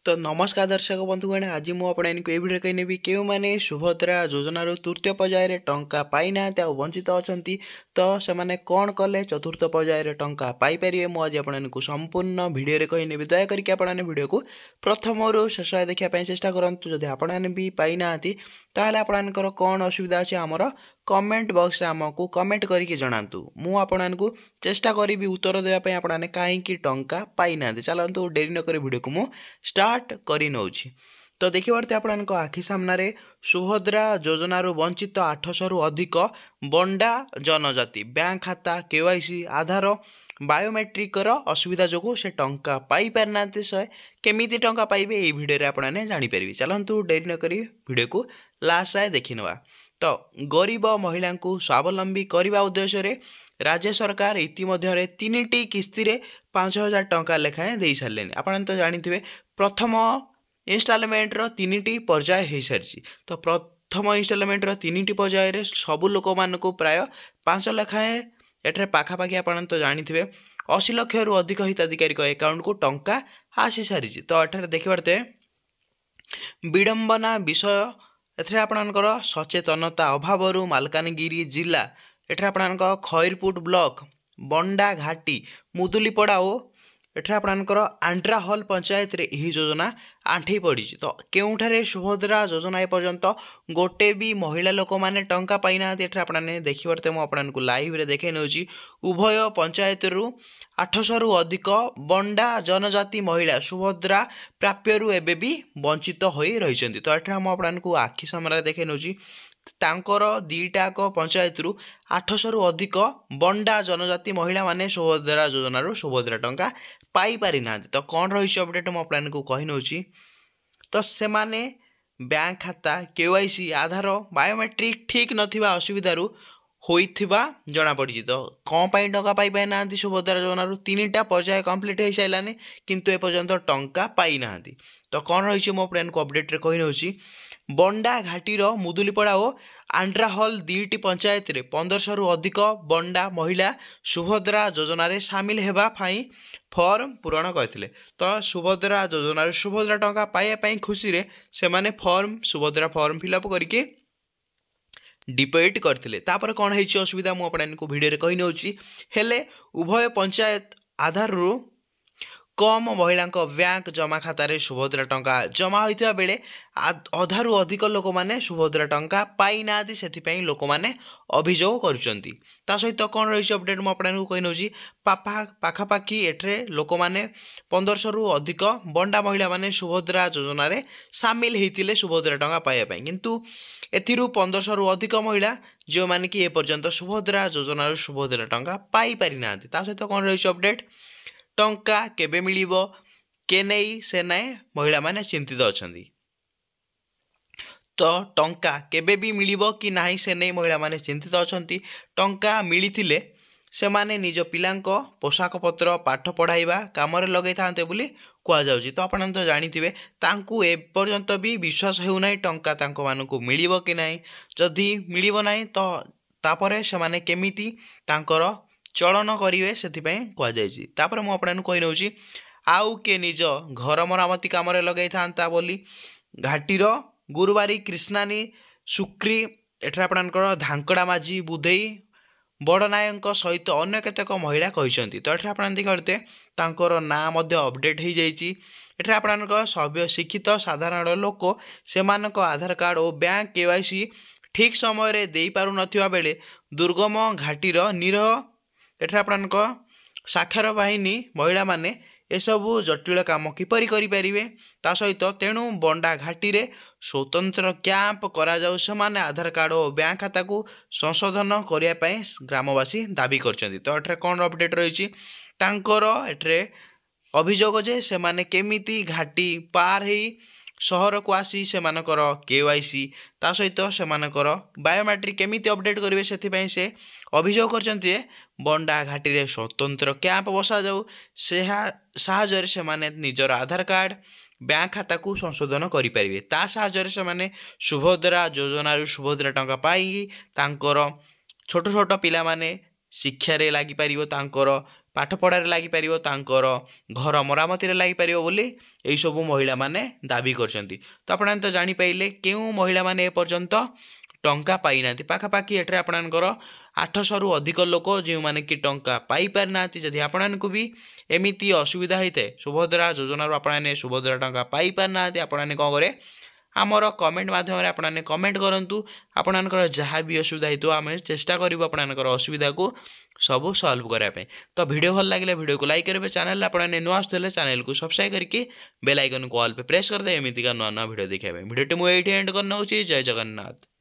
तो नमस्कार दर्शक बंधुगण आज मुझे ये भिडियो कहनेबी क्यों मैंने सुभद्रा योजनार तृतीय पर्यायर टंका पाई ना वंचित अच्छा तो से कौन कले चतुर्थ पर्यायर टंका पाइपर मुझे आपको संपूर्ण भिडियो कहनेबी दयाकोरी आपने भिडियो को प्रथम शेष देखापी चेष्टा करूँ जदि आपने भी पाई ना आपणकर कौन असुविधा अच्छे आमर कमेंट बॉक्स आमको कमेंट करके जनातु मुझे चेष्टा करी उत्तर देवाई आपने कहीं टंका पाई ना चलतु डेरी नक भिडियो को मुझे स्टार्ट करी नौछि। तो देखी पार्थे आपको आखि सामने सुभद्रा योजनार वंचित 800 रु अधिक बंडा जनजाति बैंक खाता केवाईसी आधार बायोमेट्रिक असुविधा जो से टंका पाई पार ना से केमी टंका पाइबे ये भिडियो आपने जानीपर चलतु डेरी नक भिडियो को लास्ट आए देखी नवा। तो गरीब महिला को स्वावलंबी करने उद्देश्य राज्य सरकार इतिमध्य 3टी किस्ती 5000 टंका लेखाएं दे सारे आपन तो जानी प्रथम इनस्टॉलमेंटर 3टी पर्याय हो सारी तो प्रथम इनस्टॉलमेंटर 3टी पर्यायर सबू लोक मानक प्राय 5 लेखाएं एठारे पाखापाखि आपन तो जानी 80 लाख रु अधिक हिताधिकारी अकाउंट को टंका आसी सारी। तो एठारे देखि पारते विडंबना विषय एथरे आपणकर सचेतनता अभाव मालकानगिरी जिला एठारे आपणकर खैरपुट ब्लॉक बंडा घाटी मुदुलीपड़ा और एठारे आपणकर आंड्रा हॉल पंचायत रे यही योजना आंठी पड़ी। तो केउठारे सुभद्रा योजना एपर्यंत गोटे भी महिला लोक मैंने टंका पाई ना एठारे आपने देखि पारते मु आपनको लाइव रे देखे नउची उभय पंचायत रु 800 रु अधिक बंडा जनजाति महिला सुभद्रा प्राप्य रु एबे भी वंचित होई रहिसेंती। तो एठारे मु आपनको आखि सामने देखे नउची तांकर दीटाक पंचायत रु 800 रु अधिक बंडा जनजाति महिला माने सुभद्रा योजना सुभद्रा टंका पाई पारि ना। तो कौन रही अपडेट मु आपको कहि नउची तो से माने बैंक खाता केवाईसी आधार बायोमेट्रिक ठीक नथिबा असुविधारू होइथिबा जना पड़ी। तो कौन पाई टंका पाई पाई ना सुभद्रा योजना 3टा पर्याय कंप्लीट हो सारानी किंतु एपर्यंत टंका पाई ना। तो कौन रही मो आपको अपडेट रे कहि नउची बंडा घाटीर मुदुलीपड़ा और आंड्रा हॉल 2टी पंचायत रे 1500 रु अधिक बंडा महिला सुभद्रा योजना रे सामिल हेबा फाई फॉर्म पूरण करथिले। तो सुभद्रा योजना सुभद्रा टंका पाइबा पई खुशी रे से माने फॉर्म सुभद्रा फॉर्म फिलअप करके डिपोजिट करथिले। तापर कोन हेछि असुविधा मु आपनको भिडियो रे कहि नउची हेले उभय पंचायत आधार रु कम महिला बैंक जमा खाता सुभद्रा टंका जमा होता बेले अधारू अधिक लोक मैंने सुभद्रा टंका पाई ना से लोक मैंने अभियोग करुँच। सहित कौन रही अपडेट मुझे कही नौची पाखापाखि एठरे लोक मैंने 1500 रु अधिक बंडा महिला माने सुभद्रा योजना सामिल होते सुभद्रा टंका पाइबापी किंतु एथिरू 1500 रु अधिक महिला जो मैंने कि एपर्यंत सुभद्रा योजना सुभद्रा टंका पाई पारि ना। सहित कौन रही अपडेट टंका केबे मिलिबो के नहीं से नाए महिला माने चिंतित अछंती। तो टंका केबे भी मिलिबो कि नाही से नहीं महिला माने चिंतित अछंती। टंका मिलिथिले से माने निज पिलांको पोशाक पत्र पाठ पढ़ाइबा काम रे लगै थांते बोली कुआ जाउची। तो आपण तो जानिथिबे तांकू ए पर्यंत भी विश्वास हेउ नाही टंका तांको मानकू मिलिबो कि नाही जदि मिलिबो नाही तो तापरे से माने केमिति तांकर चलन करेंगे से कहुपर मुझे कही नौची आउ के निज घर मरामती कम लगे था बोली घाटीर गुरुवारी कृष्णानी सुक्री एठार आपणकर धांकड़ा माझी बुधई बड़नायक सहित अन्य केतेक महिला कहते। तो एठार आप देखते तांकर ना अपडेट हो जाइए एठार आपणकर सभ्य शिक्षित साधारण लोक से आधार कार्ड और बैंक केवाईसी ठीक समय दे पारु नथिबा बेले दुर्गम घाटीर निरह एठार आपणक साक्षर बाहिनी महिला माने एसबू जटिल काम किपरि करि परिबे ता सहित तेणु बंडा घाटी रे स्वतंत्र कैंप करा जाउ से माने आधार कार्ड और बैंक खाता को संशोधन करिया पई ग्रामवासी दाबी करछन्ती। तो एठारे कोन अपडेट रहिछि तांकर एठारे अभियोग जे से माने केमिति घाटी पार हेई सहर को आसी से मानकर केवाईसी ता सहित से मानकर बायोमेट्रिक केमिति अपडेट करेंगे से अभियोग करछन्ती बंडा घाटी रे स्वतंत्र कैंप बसा जाऊ साहाय्य से माने निजर आधार कार्ड बैंक खाता को संशोधन करि परिबे ता साहाय्य से माने सुभद्रा योजना सुभद्रा टंका पाई तांकर छोट छोट पिला माने शिक्षा रे लागि परिबो तांकर ପାଠପଢ଼ାରେ ଲାଗିପାରିବ, ତାଙ୍କର ଘର ମରାମତିରେ ଲାଗିପାରିବ ବୋଲି ଏଇସବୁ ମହିଳାମାନେ ଦାବି କରିଛନ୍ତି। ତ ଆପଣମାନେ ତ ଜାଣିପାରିଲେ କେଉଁ ମହିଳାମାନେ ଏପର୍ଯ୍ୟନ୍ତ ଟଙ୍କା ପାଇନାହାନ୍ତି। ପାଖାପାଖି ଏଠାରେ ଆପଣଙ୍କର 800ରୁ ଅଧିକ ଲୋକ ଯେଉଁମାନେ କି ଟଙ୍କା ପାଇପାରିନାହାନ୍ତି। ଯଦି ଆପଣମାନଙ୍କୁ ବି ଏମିତି ଅସୁବିଧା ହେଇଥାଏ ସୁଭଦ୍ରା ଯୋଜନାରୁ ଆପଣମାନେ ସୁଭଦ୍ରା ଟଙ୍କା ପାଇପାରିନାହାନ୍ତି, ଆପଣମାନେ କ'ଣ କରିବେ ଆମର କମେଣ୍ଟ ମାଧ୍ୟମରେ ଆପଣମାନେ କମେଣ୍ଟ କରନ୍ତୁ। ଆପଣମାନଙ୍କର ଯାହା ବି ଅସୁବିଧା ହେଇଥିବ ଆମେ ଚେଷ୍ଟା କରିବୁ ଆପଣମାନଙ୍କର ଅସୁବିଧାକୁ ସବୁ ସଲ୍ଭ କରିବା ପାଇଁ। ତ ଭିଡ଼ିଓ ଭଲ ଲାଗିଲେ ଭିଡ଼ିଓକୁ ଲାଇକ୍ କରିବେ। ଚ୍ୟାନେଲରେ ଆପଣମାନେ ନୂଆ ଆସୁଥିଲେ ଚ୍ୟାନେଲକୁ ସବସ୍କ୍ରାଇବ୍ କରିକି ବେଲ୍ ଆଇକନକୁ ଅଲ୍ पे ପ୍ରେସ୍ କରିଦେବେ ଏମିତିକା ନୂଆ ନୂଆ ଭିଡ଼ିଓ ଦେଖିବା ପାଇଁ। ଭିଡ଼ିଓଟି ମୁଁ ଏଇଠି ଏଣ୍ଡ କରିନେଉଛି। ଜୟ ଜଗନ୍ନାଥ।